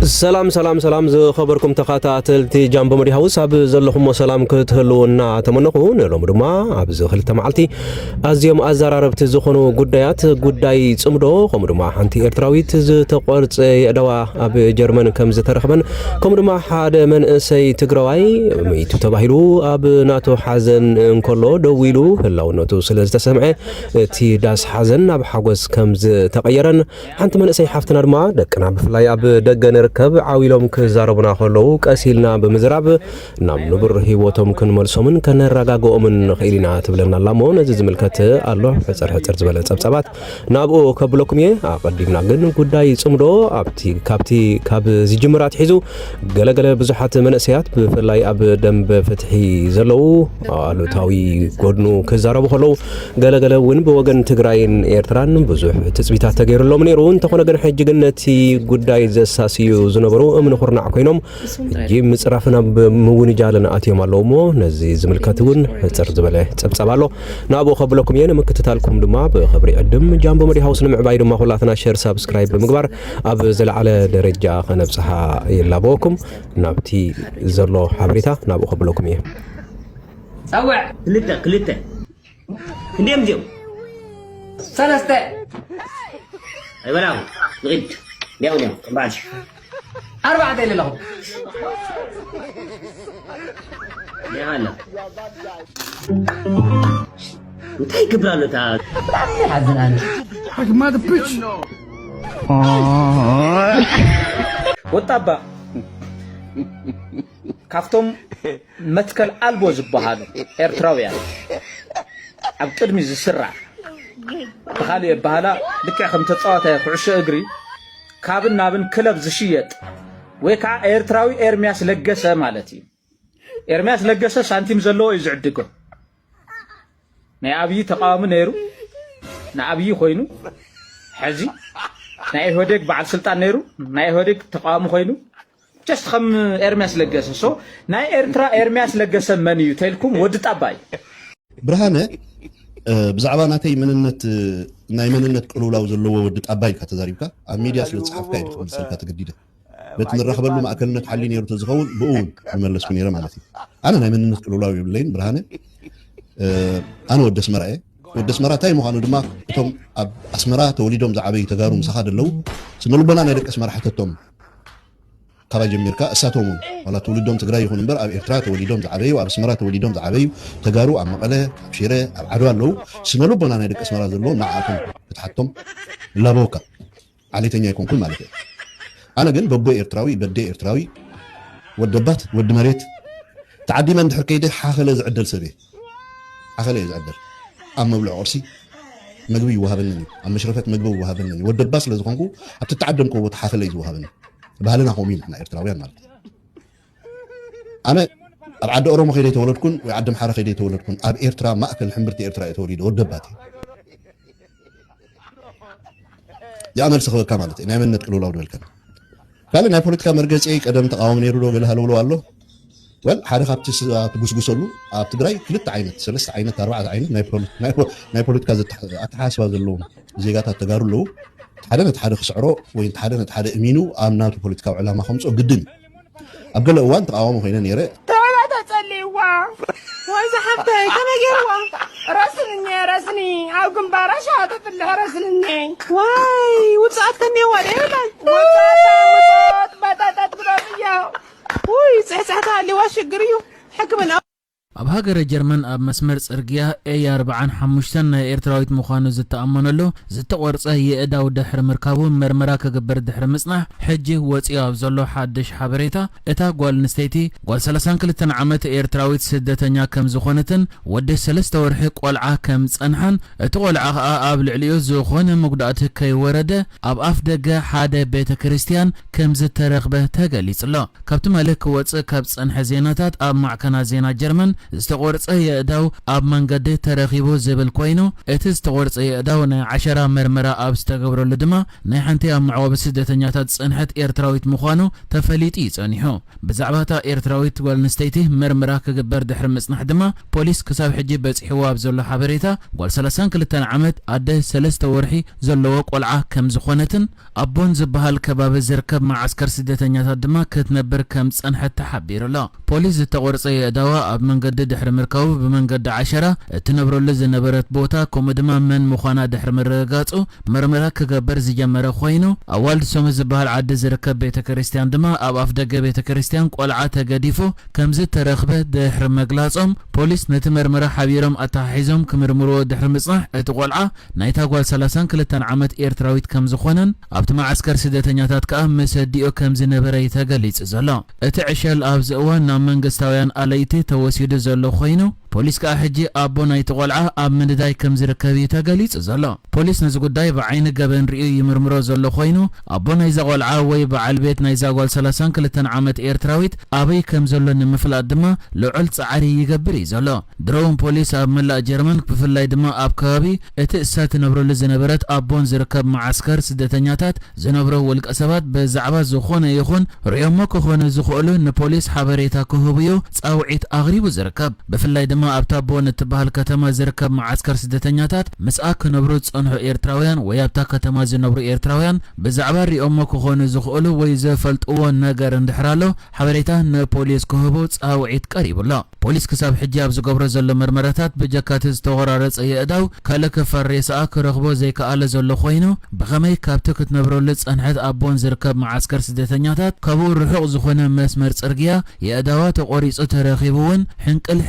سلام زخبركم تخاتاتلتي جنب مري هاوس اب زلخم سلام كتهلونا تمنقون لوم دما اب زخل تمعلتي ازيم ازراربت زخونو غدايات غداي صمدو كوم دما حنتي ارتراويت زتقرص يدوا اب جرمن كم زترخبن كوم دما حاد منسي تግራዋይ ميتو تباهيلو اب ناتو حزن انكلو دويلو هلاونتو سلازتسمع تي داس حزن اب حغوس كم زتقيرن حنت منسي حفتنا دما دقنا بفلاي اب دغن كب عويلوم كزاربنا خلو قسيلنا بمزراب نام نبر هيوتهم كنملسومن كنرغاغومن خيلنا تبلنا لامون از زملكت الله فصر زبل صبصبات نابو كبلوكمي اقدمنا غن غداي صمدو كابتي كاب زجمرات حيزو غلغله بزحات منسيات بفلاي اب دنب فتحي زلو الوتاوي غدنو كزاربو خلو غلغله ون بوغن تግራይን ኤርትራን ብዙሕ ተጽቢታት ተገይርሎም ነይሩን ተኾነ ግን ሕጅግነቲ ጉዳይ ዘሳሲዩ ዝነበሩ እምን ኹርናዕ ኮይኖም እጂ ምጽራፍና በምውንጃለን አትዮም አለውሞ ነዚ ዝምልከቱን ሕጽር ዝበለ ጸብጸባሎ ናቦ ከብለኩም የነ ምክትታልኩም ድማ በኸብሪ ዕድም ጃምቦ መሪ ሃውስ ንምዕባይ ድማ ሁላትና ሼር ሰብስክራይብ ብምግባር ኣብ ዘለዓለ ደረጃ ከነብጽሓ ይላቦኩም ናብቲ ዘሎ ሓበሬታ ናቦ ከብለኩም የ صوع ክልተ ክንደም ዲው ሰለስተ አይበላው ንግድ ዲያው ባጅ أربعة اللي لهم يا هلا متى يكبر له تعال حزن أنا حق ما دبش وطبع كافتم متكل ألبو زبهالو إرتراويان أبتدمي زسرع بخالي بهالا لكي خم تتصاوته كعش أجري كابن نابن كلب زشيت ويكع إيرتراوي إرمياس لجسة مالتي إرمياس لجسة سانتيم زلوا يزعدكوا نأبي تقام نيرو نأبي خوينو حزي نأيهودك بعد سلطان نيرو نأيهودك تقام خوينو just خم إرمياس لجسة so نأي إرمياس لجسة منيو تلكم ودت أباي برهانة بزعبا ناتي مننت ناي مننت قلولاو زلوا ودت أباي كتزاريبكا الميديا سلتصحف كايد مسلكات جديدة بتنرخبلو ماكلنت حلين يرو تزغون بقول مملس من يرا مالتي انا ناي مننت قلولاو يبلين برهانه انا ود اسمرا تاي مخانو دما اتم اسمرا توليدوم زعبي تغارو مسخاد لو سنلبنا نايدك اسمرا حتتهم كبا جميركا اساتهم ولا توليدوم تግራይ ይሁን እንበር ኣብ ኤርትራ ተወሊዶም ዝዓበዩ ኣብ ስመራ ተወሊዶም ዝዓበዩ ተጋሩ ኣብ መቀለ ኣብ ሽረ ኣብ ዓድዋ ኣለው ስነልቦና ናይ ደቂ ስመራ ዘሎ ንዓቶም ብትሓቶም ላቦካ ዓሌተኛ ይኮንኩን ማለት እዩ أنا جن ببوي إرتراوي بدي إرتراوي ودبات ود مريت تعدي من دحر كيده حاخله زعدل سبي حاخله زعدل أما بلع عرسي مجبي وهابنني أما شرفت مجبي وهابنني ودباس لزقنكو أتتعدم قوة حاخله يزوهابني بهالنا قومين إحنا إرتراويان مالت أنا أبعد أوروما خيدي تولدكن ويعدم حارة خيدي تولدكن أب إرترا ما أكل حمرتي إرترا توليد ودباتي يا أمل سخوة كمالت إنها من نتقلوا لو دول كان قال ناي بوليتيكا مرغصي قدم تقاوم نيرو دو بلهلو والله ولا حدا خابتي تغسغسلو اب تግራይ ክልተ ዓይነት ሰለስተ ዓይነት ኣርባዕተ ዓይነት ናይ ፖለቲካ ኣተሓሳስባ ዘለዎም ዜጋታት ተጋሩሉ ሓደ ነቲ ሓደ ክስዕሮ ወይ ሓደ ነቲ ሓደ እሚኑ ኣብ ናቱ ፖለቲካዊ ዕላማ ከምጾ ግድን ኣብ ገለ እዋን ተቃወሞ ኮይነ ነይረ ተባታ ጸልይዋ ወይ ዘሓብተይ ከመገርዋ ረስኒ ኣብ ግንባራ ሻሃተት ለረስኒ ወይ ውጻት ከኔ ወደላል ውጻት ባታታት ብራብያ ወይ ጽሕጽሕታ ለዋ ሽግሪዩ ሕክምና ኣብ ሃገረ ጀርመን ኣብ መስመር ጽርግያ A45 ናይ ኤርትራዊት ምዃኑ ዝተኣመነሉ ዝተቆርጸ የእዳው ድሕሪ ምርካቡ መርመራ ከገበር ድሕሪ ምጽናሕ ሕጂ ወፂኡ ኣብ ዘሎ ሓድሽ ሓበሬታ እታ ጓል ንስተይቲ ጓል 32 ዓመት ኤርትራዊት ስደተኛ ከም ዝኾነትን ወዲ 3 ወርሒ ቆልዓ ከም ጸንሐን እቲ ቆልዓ ኣብ ልዕሊኡ ዝኾነ መጉዳእቲ ከይወረደ ኣብ ኣፍ ደገ ሓደ ቤተ ክርስቲያን ከም ዝተረኽበ ተገሊጽሎ ካብቲ መልክ ወፅእ ካብ ጸንሐ ዜናታት ኣብ ማዕከና ዜና ጀርመን ዝተቆርጸ የእዳው ኣብ መንገዲ ተረኺቡ ዝብል ኮይኑ እቲ ዝተቆርጸ የእዳው ናይ 10 መርመራ ኣብ ዝተገብረሉ ድማ ናይ ሓንቲ ኣብ መዕቆቢ ስደተኛታት ጽንሐት ኤርትራዊት ምዃኑ ተፈሊጡ ይጸኒሑ ብዛዕባ እታ ኤርትራዊት ጓል ኣንስተይቲ መርመራ ክግበር ድሕሪ ምጽናሕ ድማ ፖሊስ ክሳብ ሕጂ በጽሒዋ ኣብ ዘሎ ሓበሬታ ጓል 32 ዓመት ኣደ 3 ወርሒ ዘለዎ ቆልዓ ከም ዝኾነትን ኣቦን ዝበሃል ከባቢ ዝርከብ ማዓስከር ስደተኛታት ድማ ክትነብር ከም ጸንሐት ተሓቢሩላ ፖሊስ ዝተቆርጸ የእዳዋ ኣብ መንገዲ ድሕሪ ምርካቡ ብመንገዲ 10 እትነብረሉ ዝነበረት ቦታ ከምኡ ድማ መን ምዃና ድሕሪ ምርግጋጹ መርመራ ክገበር ዝጀመረ ኮይኑ ኣዋልድ ሶም ዝበሃል ዓዲ ዝርከብ ቤተክርስትያን ድማ ኣብ ኣፍ ደገ ቤተክርስትያን ቆልዓ ተገዲፉ ከምዚ ተረኽበ ድሕሪ መግላጾም ፖሊስ ነቲ መርመራ ሓቢሮም ኣተሓሒዞም ክምርምርዎ ድሕሪ ምጽናሕ እቲ ቆልዓ ናይታ ጓል 32 ዓመት ኤርትራዊት ከም ዝኾነን ኣብቲ ማዓስከር ስደተኛታት ከዓ ምስ ኣዲኡ ከም ዝነበረ ተገሊጹ ዘሎ እቲ ዕሸል ኣብ ዝእዋን ናብ መንግስታውያን ኣለይቲ ተወሲዱ ዘሎ ኮይኑ ፖሊስ ከዓ ሕጂ ኣቦ ናይቲ ቆልዓ ኣብ ምንዳይ ከም ዝርከብ ተገሊጹ ዘሎ ፖሊስ ነዚ ጉዳይ ብዓይኒ ገበን ርእዩ ይምርምሮ ዘሎ ኮይኑ ኣቦ ናይዛ ቆልዓ ወይ በዓል ቤት ናይዛ ጓል 32 ዓመት ኤርትራዊት ኣበይ ከም ዘሎ ንምፍላጥ ድማ ልዑል ጻዕሪ ይገብር እዩ ዘሎ ድሮውን ፖሊስ ኣብ መላእ ጀርመን ብፍላይ ድማ ኣብ ከባቢ እቲ እሳት ነብረሉ ዝነበረት ኣቦን ዝርከብ ማዓስከር ስደተኛታት ዝነብሮ ውልቀ ሰባት ብዛዕባ ዝኾነ ይኹን ርዮሞ ክኾነ ዝኽእሉ ንፖሊስ ሓበሬታ ክህብዮ ጻውዒት ኣቕሪቡ ዝርከብ ብፍላይ ድማ ኣብታ ቦን እትበሃል ከተማ ዝርከብ ማዓስከር ስደተኛታት ምስኣ ክነብሩ ጸንሑ ኤርትራውያን ወይ ኣብታ ከተማ ዝነብሩ ኤርትራውያን ብዛዕባ ርዮሞ ክኾኑ ዝኽእሉ ወይ ዘፈልጥዎ ነገር እንድሕራሎ ሓበሬታ ንፖሊስ ክህቡ ጻውዒት ቀሪቡላ ፖሊስ ክሳብ ሕጂ ኣብ ዝገብሮ ዘሎ መርመራታት ብጀካቲ ዝተቆራረጸ የእዳው ካልእ ክፋር ሬሳኣ ክረኽቦ ዘይከኣለ ዘሎ ኮይኑ ብኸመይ ካብቲ ክትነብረሉ ጸንሐት ኣቦን ዝርከብ ማዓስከር ስደተኛታት ካብኡ ርሑቕ ዝኾነ መስመር ጽርግያ የእዳዋ ተቆሪጹ ተረኺቡውን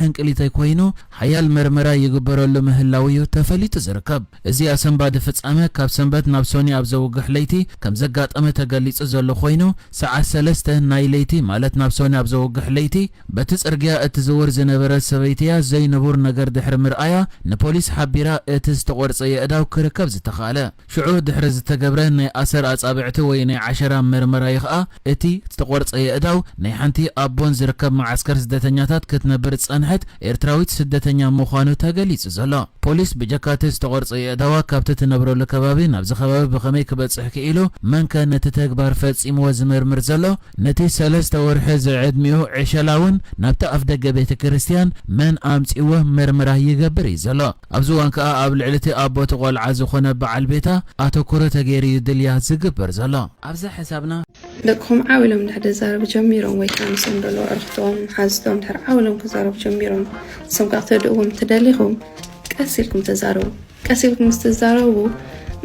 ሕንቅሊተይ ኮይኑ ሓያል መርመራ ይግበረሉ ምህላውዩ ተፈሊጡ ዝርከብ እዚ ኣሰንባዲ ፍጻመ ካብ ሰንበት ናብ ሶኒ ኣብ ዘውግሕ ለይቲ ከም ዘጋጠመ ተገሊጹ ዘሎ ኮይኑ ሰዓት 3 ናይ ለይቲ ማለት ናብ ሶኒ ኣብ ዘውግሕ ለይቲ በቲ ጽርግያ እትዝውር ዝነበረት ሰበይትያ ዘይንቡር ነገር ድሕሪ ምርኣያ ንፖሊስ ሓቢራ እቲ ዝተቆርጸ የእዳው ክርከብ ዝተኻለ ሽዑ ድሕሪ ዝተገብረ ናይ ኣሰር ኣጻብዕቲ ወይ ናይ 10 መርመራ ይኸኣ እቲ ዝተቆርጸ የእዳው ናይ ሓንቲ ኣቦን ዝርከብ ማዓስከር ስደተኛታት ክትነብር ጸንሐት ኤርትራዊት ስደተኛ ምዃኑ ተገሊጹ ዘሎ ፖሊስ ብጀካቲ ዝተቆርጸ የእዳዋ ካብቲ ትነብረሉ ከባቢ ናብዚ ከባቢ ብኸመይ ክበጽሕ ክኢሉ መንከ ነቲ ተግባር ፈጺምዎ ዝምርምር ዘሎ ነቲ 3 ወርሒ ዝዕድሚኡ ዕሸላውን ናብቲ ኣፍ ደገ ቤተክርስትያን መን ኣምጺዎ መርመራ ይገብር እዩ ዘሎ ኣብዚ እዋን ከዓ ኣብ ልዕሊቲ ኣቦቲ ቆልዓ ዝኾነ በዓል ቤታ ኣተኩሮ ተገይሩ ድልያ ዝግበር ዘሎ ኣብዚ ሕሳብና ደቅኹም ዓውሎም ድሕሪ ዛረብ ጀሚሮም ወይ ከዓ ንሶም ደሎ ዕርኽቶም ሓዝቶም ድሕሪ ዓውሎም ክዛረብ ጀሚሮም ንሶም ከዓ ክትድእዎም ተደሊኹም ቀስ ኢልኩም ተዛረቡ ቀስ ኢልኩም ዝተዛረቡ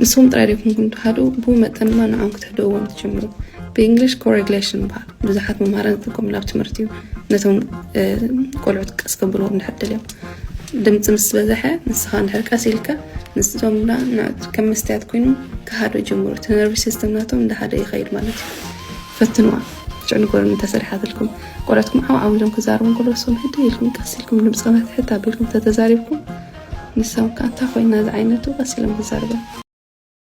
ንሶም ጥራዲኩም ክትሃዱ ብመጠን ድማ ንዖም ክትድእዎም ትጀምሩ በእንግሊሽ ኮሬግሌሽን ይበሃል ብዙሓት መምሃራን ዝጥቀሙሉ ኣብ ትምህርቲ እዩ ነቶም ቆልዑት ቀስ ክብልዎም ድሕሪ ደልዮም ድምፂ ምስ በዝሐ ንስኻ እንድሕር ቀስ ኢልካ ንሶም ከም መስትያት ኮይኑ ክሃዱ ጀምሩ እቲ ነርቭ ሲስተም ናቶም እንዳሃደ ይኸይድ ማለት እዩ ፈትንዋ ጭንጎር እንተሰሪሓትልኩም ቆልዑትኩም ዓውሎም ክዛረቡ ከለሶም ህድ ኢልኩም ቀስ ኢልኩም ድምፂ ክትሕታ ቢልኩም ተተዛሪብኩም ንሶም ከዓ እንታይ ኮይና ዝ ዓይነቱ ቀስ ኢሎም ክዛረቡ